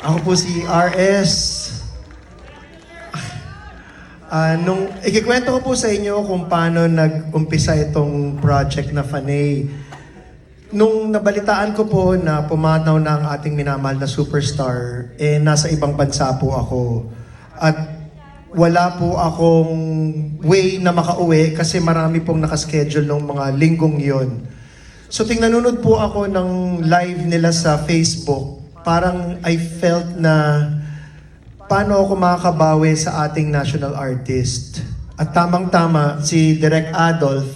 Ako po si RS. Nung ikikwento ko po sa inyo kung paano nag-umpisa itong project na Fanay. Nung nabalitaan ko po na pumanaw na ang ating minamahal na superstar, nasa ibang bansa po ako. At wala po akong way na makauwi kasi marami pong nakaschedule ng mga linggong yon. So nanonood po ako ng live nila sa Facebook. Parang I felt na paano ako makakabawi sa ating national artist. At tamang-tama, si Direk Adolf,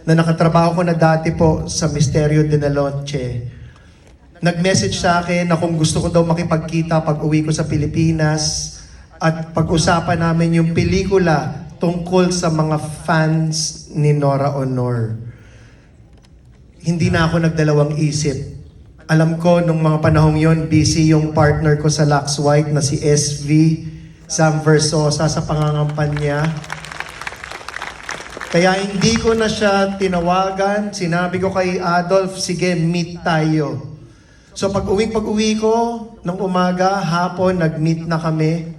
na nakatrabaho ko na dati po sa Misterio de la Noche, nag-message sa akin na kung gusto ko daw makipagkita pag uwi ko sa Pilipinas at pag-usapan namin yung pelikula tungkol sa mga fans ni Nora Aunor. Hindi na ako nagdalawang isip. Alam ko, nung mga panahong yon, busy yung partner ko sa Lux White na si SV, Sam Versosa, sa pangangampan niya. Kaya hindi ko na siya tinawagan. Sinabi ko kay Adolf, sige, meet tayo. So pag-uwi ko, ng umaga, hapon, nag-meet na kami.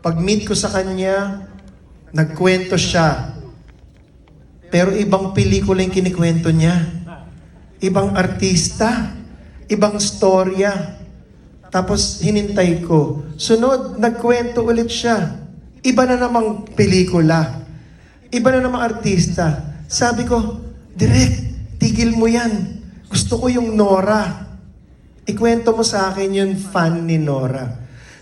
Pag-meet ko sa kanya, nagkwento siya. Pero ibang pelikula yung kinikwento niya. Ibang artista. Ibang storya. Tapos hinintay ko. Sunod, nagkwento ulit siya. Iba na namang pelikula. Iba na namang artista. Sabi ko, Direk, tigil mo yan. Gusto ko yung Nora. Ikwento mo sa akin yung fan ni Nora.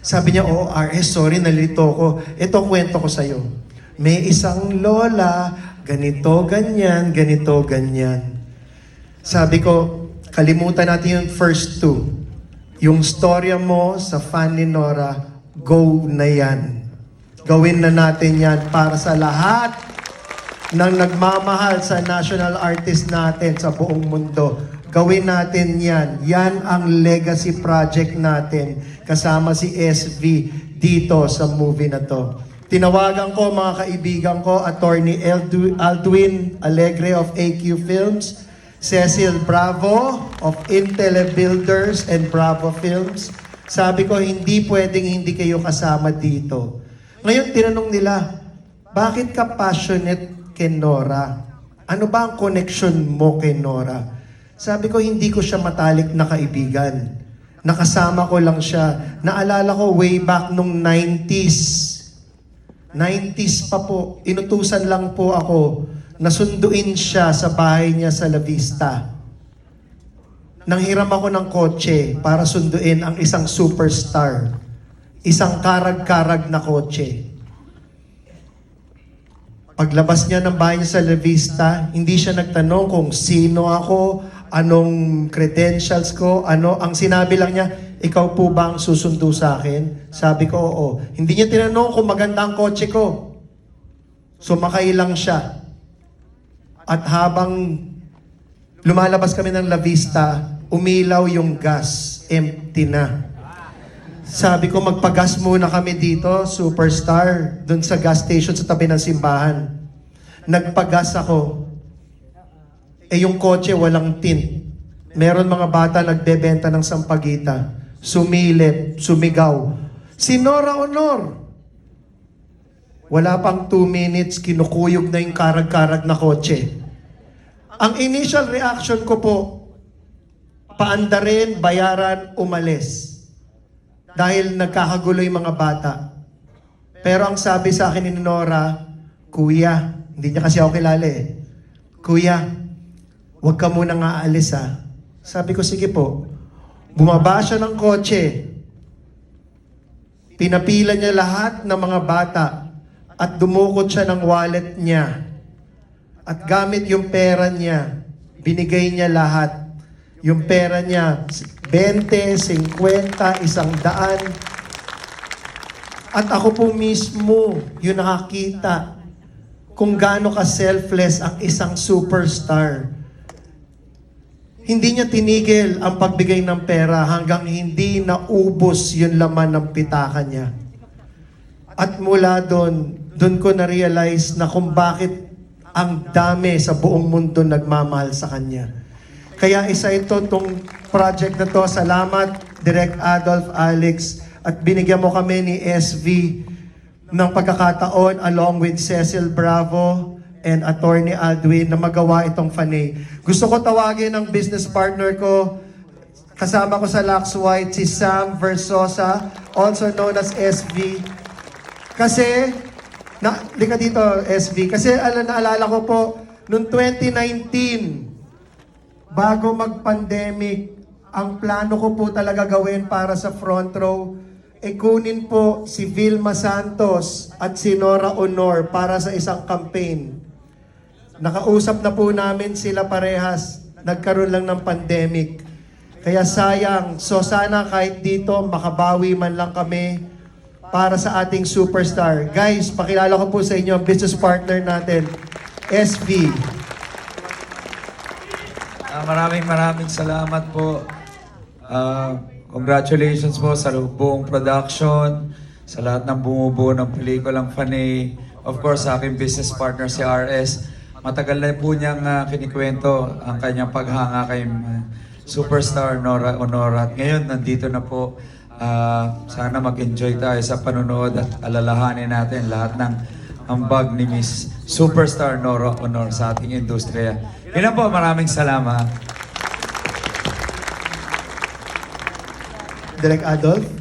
Sabi niya, oh RS, sorry, nalito ko. Ito kwento ko sa'yo. May isang lola, ganito, ganyan, ganito, ganyan. Sabi ko, kalimutan natin yung first two. Yung storya mo sa fan ni Nora, go na yan. Gawin na natin yan para sa lahat ng nagmamahal sa national artist natin sa buong mundo. Gawin natin yan. Yan ang legacy project natin kasama si SV dito sa movie na to. Tinawagan ko mga kaibigan ko, Attorney Aldwin Alegre of AQ Films, Cecil Bravo of Intele Builders and Bravo Films. Sabi ko, hindi pwedeng hindi kayo kasama dito. Ngayon, tinanong nila, bakit ka passionate kay Nora? Ano ba ang connection mo kay Nora? Sabi ko, hindi ko siya matalik na kaibigan. Nakasama ko lang siya. Naalala ko way back nung 90s. 90s pa po. Inutusan lang po ako. Nasunduin siya sa bahay niya sa La Vista. Nanghiram ako ng kotse para sunduin ang isang superstar. Isang karag-karag na kotse. Paglabas niya ng bahay niya sa La Vista, hindi siya nagtanong kung sino ako, anong credentials ko, ano. Ang sinabi lang niya, ikaw po ba ang susundo sa akin? Sabi ko, oo. Hindi niya tinanong kung maganda ang kotse ko. Sumakay lang siya. At habang lumalabas kami ng La Vista, umilaw yung gas. Empty na. Sabi ko, magpagas muna kami dito, superstar, dun sa gas station sa tabi ng simbahan. Nagpagas ako. Yung kotse walang tint. Meron mga bata nagbebenta ng sampagita. Sumilip, sumigaw. Si Nora Aunor! Wala pang 2 minutes, kinukuyog na yung karag-karag na kotse. Ang initial reaction ko po, paandarin, bayaran, umalis. Dahil nagkakagulo yung mga bata. Pero ang sabi sa akin ni Nora, Kuya, hindi niya kasi ako kilala eh. Kuya, huwag ka munang aalis ha. Sabi ko, sige po. Bumaba siya ng kotse. Pinapila niya lahat ng mga bata at dumukot siya ng wallet niya. At gamit yung pera niya, binigay niya lahat. Yung pera niya, 20, 50, 100. At ako po mismo, yung nakakita kung gaano ka-selfless ang isang superstar. Hindi niya tinigil ang pagbigay ng pera hanggang hindi naubos yung laman ng pitaka niya. At mula doon ko na-realize na kung bakit ang dami sa buong mundo nagmamahal sa kanya. Kaya isa ito, tong project na to. Salamat, Direk Adolf, Alex, at binigyan mo kami ni SV ng pagkakataon along with Cecil Bravo and Attorney Aldwin na magawa itong fanay. Gusto ko tawagin ang business partner ko, kasama ko sa Lux White, si Sam Versosa, also known as SV. Kasi, di ka dito, SV, kasi naalala ko po, noong 2019, bago mag-pandemic, ang plano ko po talaga gawin para sa front row, kunin po si Vilma Santos at si Nora Honor para sa isang campaign. Nakausap na po namin sila parehas, nagkaroon lang ng pandemic. Kaya sayang, so sana kahit dito makabawi man lang kami para sa ating superstar. Guys, pakilala ko po sa inyo ang business partner natin, SV. Maraming salamat po. Congratulations po sa buong production, sa lahat ng bumubuo ng pelikulang Fanay. Of course, sa aking business partner si RS. Matagal na po niyang kinikwento ang kanyang paghanga kay superstar Nora Honor. At ngayon, nandito na po. Sana mag-enjoy tayo sa panonood at alalahanin natin lahat ng ambag ni Miss Superstar Nora Honor sa ating industriya. Yun lang po, maraming salamat. Direk Adolf?